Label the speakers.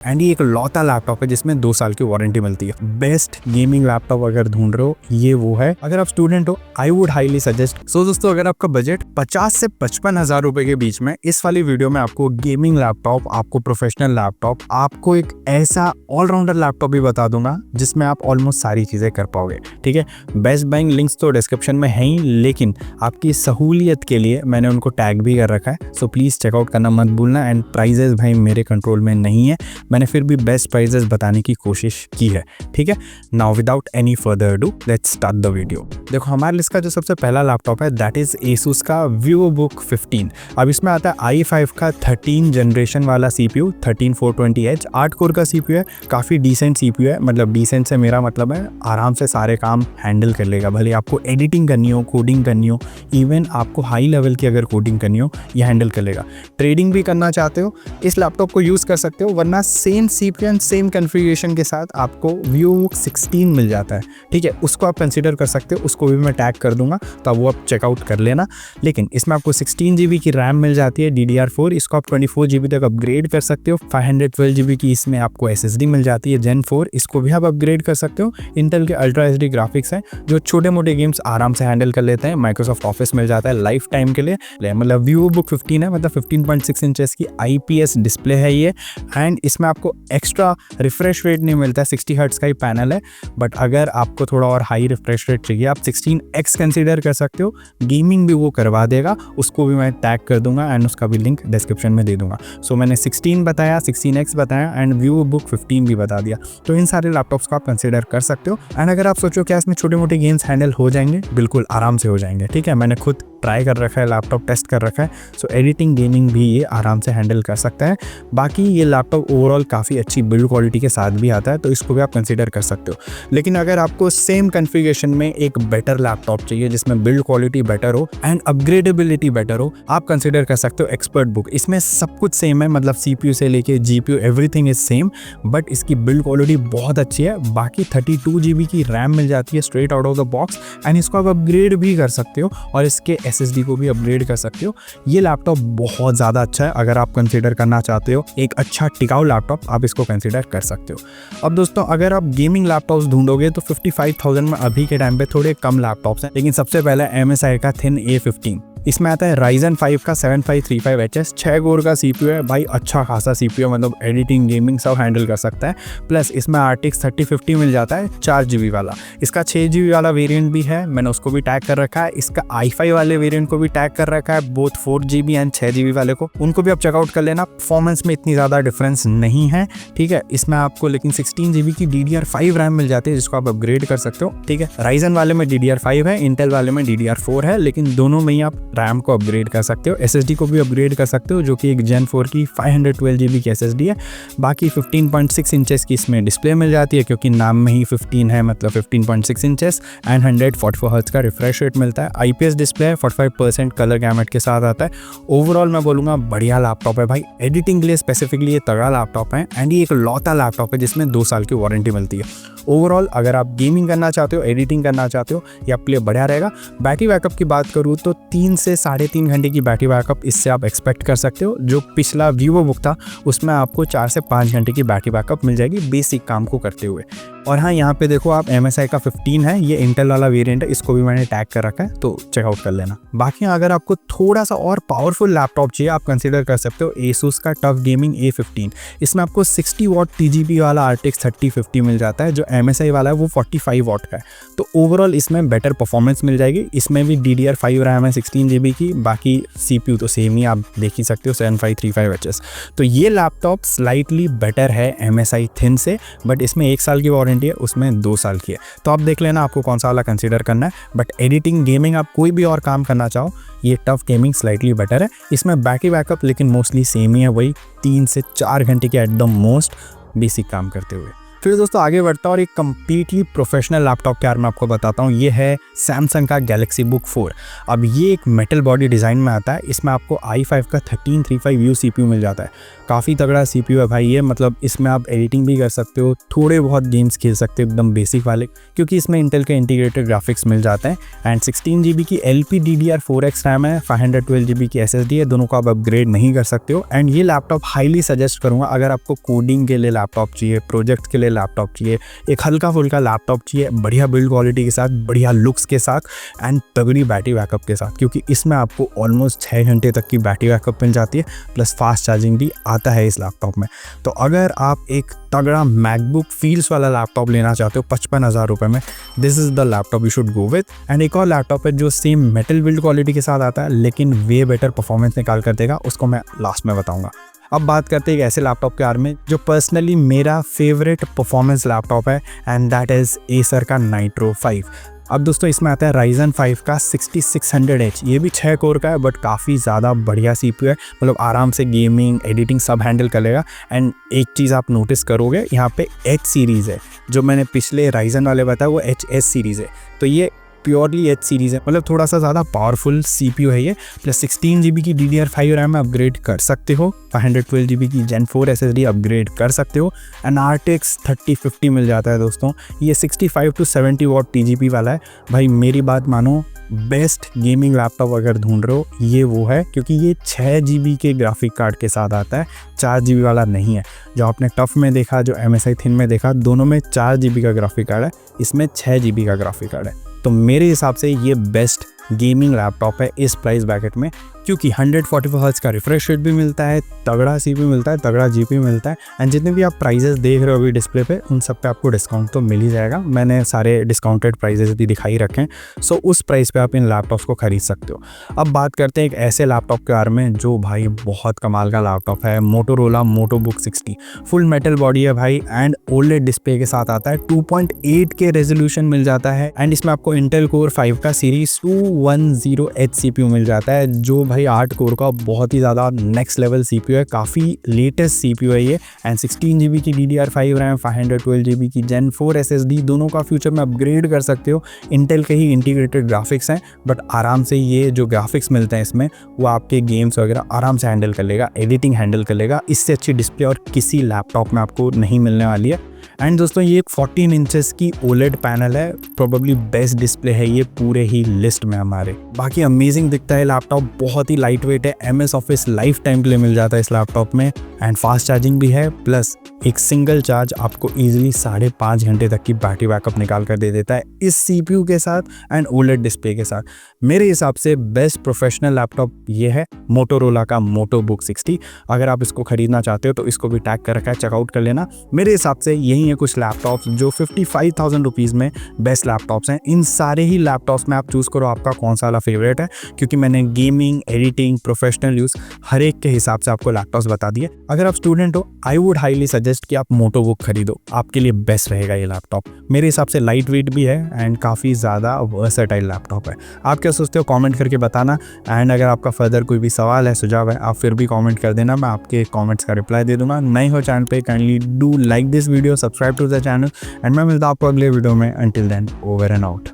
Speaker 1: And ये एक लौता laptop है जिसमें 2 साल की वारंटी मिलती है। बेस्ट गेमिंग लैपटॉप अगर ढूंढ रहे हो ये वो है। अगर आप स्टूडेंट हो आई वुड हाईली सजेस्ट। सो दोस्तों, अगर आपका बजट 50 से 55 हजार रुपए के बीच में, इस वाली वीडियो में आपको गेमिंग लैपटॉप, आपको प्रोफेशनल लैपटॉप, आपको एक ऐसा ऑलराउंडर लैपटॉप भी बता दूंगा जिसमें आप ऑलमोस्ट सारी चीजें कर पाओगे। ठीक है, बेस्ट बाइंग लिंक्स तो डिस्क्रिप्शन में है ही, लेकिन आपकी सहूलियत के लिए मैंने उनको टैग भी कर रखा है, सो प्लीज चेकआउट करना मत भूलना। एंड प्राइजेस भाई मेरे कंट्रोल में नहीं है, मैंने फिर भी बेस्ट प्राइजेस बताने की कोशिश की है। ठीक है, now without any further do let's start the video. देखो, हमारे लिस्ट का जो सबसे पहला लैपटॉप है दैट इज Asus का VivoBook 15। अब इसमें आता है i5 का 13 जनरेशन वाला CPU, 13420H 8 कोर का CPU है। काफ़ी डिसेंट CPU है, मतलब डिसेंट से मेरा मतलब है आराम से सारे काम हैंडल कर लेगा। भले आपको एडिटिंग करनी हो, कोडिंग करनी हो, इवन आपको हाई लेवल की अगर कोडिंग करनी हो, ये हैंडल कर लेगा। ट्रेडिंग भी करना चाहते हो, इस लैपटॉप को यूज़ कर सकते हो, वरना same CPU and same configuration के साथ आपको VivoBook 16 मिल जाता है। ठीक है, उसको आप कंसिडर कर सकते हो, उसको भी मैं टैग कर दूंगा, तब वो आप चेकआउट कर लेना। लेकिन इसमें आपको 16 GB की रैम मिल जाती है DDR4, इसको आप 24 GB तक अपग्रेड कर सकते हो। 512 GB की इसमें आपको SSD मिल जाती है Gen 4, इसको भी आप अपग्रेड कर सकते हो। इंटेल के अल्ट्रा HD ग्राफिक्स हैं जो छोटे मोटे गेम्स आराम से हैंडल कर लेते हैं। माइक्रोसॉफ्ट ऑफिस मिल जाता है लाइफ टाइम के लिए। मतलब VivoBook 15 है, मतलब 15.6 इंचेस की IPS डिस्प्ले है ये। एंड इसमें आपको एक्स्ट्रा रिफ्रेश रेट नहीं मिलता है, 60 हर्ट्ज का ही पैनल है। बट अगर आपको थोड़ा और हाई रिफ्रेश रेट चाहिए, आप 16X कंसीडर कर सकते हो। गेमिंग भी वो करवा देगा, उसको भी मैं टैग कर दूंगा एंड उसका भी लिंक डिस्क्रिप्शन में दे दूंगा। सो मैंने 16 बताया, 16X बताया एंड VivoBook 15 भी बता दिया। तो इन सारे लैपटॉप्स को आप कंसीडर कर सकते हो। एंड अगर आप सोचो क्या इसमें छोटे मोटे गेम्स हैंडल हो जाएंगे, बिल्कुल आराम से हो जाएंगे। ठीक है, मैंने खुद ट्राई कर रखा है, लैपटॉप टेस्ट कर रखा है। सो एडिटिंग गेमिंग भी ये आराम से हैंडल कर सकता है। बाकी ये लैपटॉप ओवरऑल काफ़ी अच्छी बिल्ड क्वालिटी के साथ भी आता है, तो इसको भी आप कंसीडर कर सकते हो। लेकिन अगर आपको सेम कन्फिगरेशन में एक बेटर लैपटॉप चाहिए जिसमें बिल्ड क्वालिटी बेटर हो एंड अपग्रेडेबिलिटी बेटर हो, आप कंसीडर कर सकते हो एक्सपर्ट बुक। इसमें सब कुछ सेम है, मतलब CPU से लेके GPU everything is same, but इसकी बिल्ड क्वालिटी बहुत अच्छी है। बाकी 32 GB की रैम मिल जाती है straight out of the box and इसको आप अपग्रेड भी कर सकते हो और इसके SSD को भी अपग्रेड कर सकते हो। ये लैपटॉप बहुत ज़्यादा अच्छा है। अगर आप कंसीडर करना चाहते हो एक अच्छा टिकाऊ लैपटॉप, आप इसको कंसीडर कर सकते हो। अब दोस्तों, अगर आप गेमिंग लैपटॉप्स ढूंढोगे तो 55,000 में अभी के टाइम पे थोड़े कम लैपटॉप्स हैं। लेकिन सबसे पहले MSI का Thin A15, इसमें आता है Ryzen 5 का 7535HS 6 कोर का CPU है। भाई अच्छा खासा CPU है, मतलब एडिटिंग गेमिंग सब हैंडल कर सकता है। प्लस इसमें RTX 3050 मिल जाता है 4 GB वाला। इसका 6 GB वाला वेरिएंट भी है, मैंने उसको भी टैग कर रखा है। इसका i5 वाले वेरिएंट को भी टैग कर रखा है, बोथ 4 GB एंड 6 GB वाले को, उनको भी आप चेकआउट कर लेना। परफॉर्मेंस में इतनी ज़्यादा डिफरेंस नहीं है। ठीक है, इसमें आपको लेकिन 16 GB की DDR5 रैम मिल जाती है जिसको आप अपग्रेड कर सकते हो। ठीक है, Ryzen वाले में DDR5 है, इंटेल वाले में DDR4 है, लेकिन दोनों में ही आप रैम को अपग्रेड कर सकते हो। SSD को भी अपग्रेड कर सकते हो, जो कि एक Gen 4 की 512 GB की SSD है। बाकी 15.6 इंचेस की इसमें डिस्प्ले मिल जाती है, क्योंकि नाम में ही 15 है, मतलब 15.6 इंचेस एंड 144 हर्ट्ज का रिफ्रेश रेट मिलता है। IPS डिस्प्ले है, 45% कलर गैमेट के साथ आता है। ओवरऑल मैं बोलूँगा बढ़िया लैपटॉप है भाई। एडिटिंग के लिए स्पेसिफिकली ये तगड़ा लैपटॉप है एंड ये एक लौता लैपटॉप है जिसमें 2 साल की वारंटी मिलती है। ओवरऑल अगर आप गेमिंग करना चाहते हो, एडिटिंग करना चाहते हो, ये आपके लिए बढ़िया रहेगा। बैटरी बैकअप की बात करूँ तो 3 से 3.5 घंटे की बैटरी बैकअप इससे आप एक्सपेक्ट कर सकते हो। जो पिछला VivoBook था उसमें आपको 4 से 5 घंटे की बैटरी बैकअप मिल जाएगी बेसिक काम को करते हुए। और हाँ, यहाँ पे देखो आप MSI का 15 है, ये इंटेल वाला वेरिएंट है, इसको भी मैंने टैग कर रखा है, तो चेकआउट कर लेना। बाकी अगर आपको थोड़ा सा और पावरफुल लैपटॉप चाहिए, आप कंसीडर कर सकते हो Asus का टफ गेमिंग A15। इसमें आपको 60 वॉट TGP वाला RTX 3050 मिल जाता है, जो MSI वाला है वो 45 वॉट का है। तो ओवरऑल इसमें बेटर परफॉर्मेंस मिल जाएगी। इसमें भी DDR5 रैम है 16 GB की, बाकी CPU तो सेम ही आप देख ही सकते हो 7535HS। तो ये लैपटॉप स्लाइटली बेटर है MSI Thin से, बट इसमें 1 साल की वारंटी है, उसमें 2 साल की है। तो आप देख लेना आपको कौन सा वाला कंसीडर करना है। बट एडिटिंग गेमिंग आप कोई भी और काम करना चाहो, ये टफ गेमिंग स्लाइटली बेटर है। इसमें बैटरी बैकअप लेकिन मोस्टली सेम ही है, वही 3 से 4 घंटे के एट द मोस्ट बेसिक काम करते हुए। फिर दोस्तों आगे बढ़ता हूँ और एक कंप्लीटली प्रोफेशनल लैपटॉप के बारे में आपको बताता हूँ। ये है सैमसंग का गैलेक्सी बुक 4। अब ये एक मेटल बॉडी डिज़ाइन में आता है। इसमें आपको i5 का 1335U CPU मिल जाता है। काफ़ी तगड़ा CPU है भाई ये, मतलब इसमें आप एडिटिंग भी कर सकते हो, थोड़े बहुत गेम्स खेल सकते हो एकदम बेसिक वाले, क्योंकि इसमें इंटेल के इंटीग्रेटेड ग्राफिक्स मिल जाते हैं। एंड 16GB की LPDDR4X रैम है, 512GB की SSD है, दोनों को आप अपग्रेड नहीं कर सकते हो। एंड ये लैपटॉप हाईली सजेस्ट करूँगा अगर आपको कोडिंग के लिए लैपटॉप चाहिए, प्रोजेक्ट के लिए लैपटॉप चाहिए, एक हल्का फुल्का लैपटॉप चाहिए, बढ़िया बिल्ड क्वालिटी के साथ, बढ़िया लुक्स के साथ एंड तगड़ी बैटरी बैकअप के साथ, क्योंकि इसमें आपको ऑलमोस्ट 6 घंटे तक की बैटरी बैकअप मिल जाती है, प्लस फास्ट चार्जिंग भी आता है इस लैपटॉप में। तो अगर आप एक तगड़ा मैकबुक फील्स वाला लैपटॉप लेना चाहते हो 55,000 रुपये में, this is the laptop you should go with. And एक और लैपटॉप है जो सेम मेटल बिल्ड क्वालिटी के साथ आता है लेकिन वे बेटर परफॉर्मेंस निकाल कर देगा, उसको मैं लास्ट में बताऊंगा। अब बात करते हैं एक ऐसे लैपटॉप के बारे में जो पर्सनली मेरा फेवरेट परफॉर्मेंस लैपटॉप है, एंड दैट इज़ एसर का नाइट्रो 5। अब दोस्तों इसमें आता है Ryzen 5 का 6600H। ये भी 6 कोर का है बट काफ़ी ज़्यादा बढ़िया CPU है, मतलब आराम से गेमिंग एडिटिंग सब हैंडल कर लेगा। एंड एक चीज़ आप नोटिस करोगे, यहाँ पे H सीरीज़ है, जो मैंने पिछले Ryzen वाले बताया वो HS सीरीज़ है, तो ये प्योरली H सीरीज़ है, मतलब थोड़ा सा ज़्यादा पावरफुल CPU है ये। प्लस 16GB की DDR5 रैम अपग्रेड कर सकते हो, 512GB की Gen 4 SSD अपग्रेड कर सकते हो, एंड RTX 3050 मिल जाता है दोस्तों। ये 65 to 70 वाट TGP वाला है। भाई मेरी बात मानो, बेस्ट गेमिंग लैपटॉप अगर ढूंढ रहे हो ये वो है, क्योंकि ये 6GB के ग्राफिक कार्ड के साथ आता है, 4GB वाला नहीं है। जो आपने टफ में देखा, जो MSI थिन में देखा, दोनों में 4GB का ग्राफिक कार्ड है, इसमें 6GB का ग्राफिक कार्ड है। तो मेरे हिसाब से ये बेस्ट गेमिंग लैपटॉप है इस प्राइस ब्रैकेट में, क्योंकि 144 हर्ट्ज का रिफ्रेश रेट भी मिलता है, तगड़ा CPU मिलता है, तगड़ा GPU मिलता है। एंड जितने भी आप प्राइजेस देख रहे हो अभी डिस्प्ले पे, उन सब पे आपको डिस्काउंट तो मिल ही जाएगा। मैंने सारे डिस्काउंटेड प्राइजेस भी दिखाई रखे हैं, सो उस प्राइस पे आप इन लैपटॉप्स को खरीद सकते हो। अब बात करते हैं एक ऐसे लैपटॉप के बारे में जो भाई बहुत कमाल का लैपटॉप है, मोटोरोला मोटोबुक 60। फुल मेटल बॉडी है भाई एंड OLED डिस्प्ले के साथ आता है, 2.8K रेजोल्यूशन मिल जाता है। एंड इसमें आपको इंटेल कोर 5 का सीरीज 210H CPU मिल जाता है, जो भाई 8 कोर का बहुत ही ज़्यादा नेक्स्ट लेवल CPU है, काफ़ी लेटेस्ट CPU है ये। एंड 16GB की DDR5 रैम, 512GB की Gen 4 SSD, दोनों का फ्यूचर में अपग्रेड कर सकते हो। इंटेल के ही इंटीग्रेटेड ग्राफिक्स हैं, बट आराम से ये जो ग्राफिक्स मिलते हैं इसमें, वो आपके गेम्स वगैरह आराम से हैंडल कर लेगा, एडिटिंग हैंडल कर लेगा। इससे अच्छी डिस्प्ले और किसी लैपटॉप में आपको नहीं मिलने वाली है। एंड दोस्तों ये एक 14 इंचेस की OLED पैनल है, प्रोबेबली बेस्ट डिस्प्ले है ये पूरे ही लिस्ट में हमारे। बाकी अमेजिंग दिखता है लैपटॉप, बहुत ही लाइट वेट है, MS ऑफिस लाइफ टाइम के लिए मिल जाता है इस लैपटॉप में। एंड फास्ट चार्जिंग भी है, प्लस एक सिंगल चार्ज आपको इजीली 5.5 घंटे तक की बैटरी बैकअप निकाल कर दे देता है इस CPU के साथ एंड OLED डिस्प्ले के साथ। मेरे हिसाब से बेस्ट प्रोफेशनल लैपटॉप ये है मोटोरोला का मोटोबुक 60। अगर आप इसको खरीदना चाहते हो तो इसको भी टैग कर रखा है, चेकआउट कर लेना। मेरे हिसाब से यही है कुछ लैपटॉप्स जो 55,000 रुपीज़ में बेस्ट लैपटॉप्स हैं। इन सारे ही लैपटॉप्स में आप चूज़ करो आपका कौन सा वाला फेवरेट है, क्योंकि मैंने गेमिंग, एडिटिंग, प्रोफेशनल यूज़ हर एक के हिसाब से आपको लैपटॉप्स बता दिए। अगर आप स्टूडेंट हो, आई वुड हाईली सजेस्ट कि आप मोटोबुक खरीदो, आपके लिए बेस्ट रहेगा ये लैपटॉप। मेरे हिसाब से लाइट वेट भी है एंड काफ़ी ज़्यादा वर्सेटाइल लैपटॉप है। आप क्या सोचते हो कमेंट करके बताना। एंड अगर आपका फर्दर कोई भी सवाल है, सुझाव है, आप फिर भी कमेंट कर देना, मैं आपके कमेंट्स का रिप्लाई दे दूंगा। नए हो चैनल पे, kindly do like this video, subscribe to the channel and मैं मिलता हूं आपको अगले वीडियो में। Until then, over and out.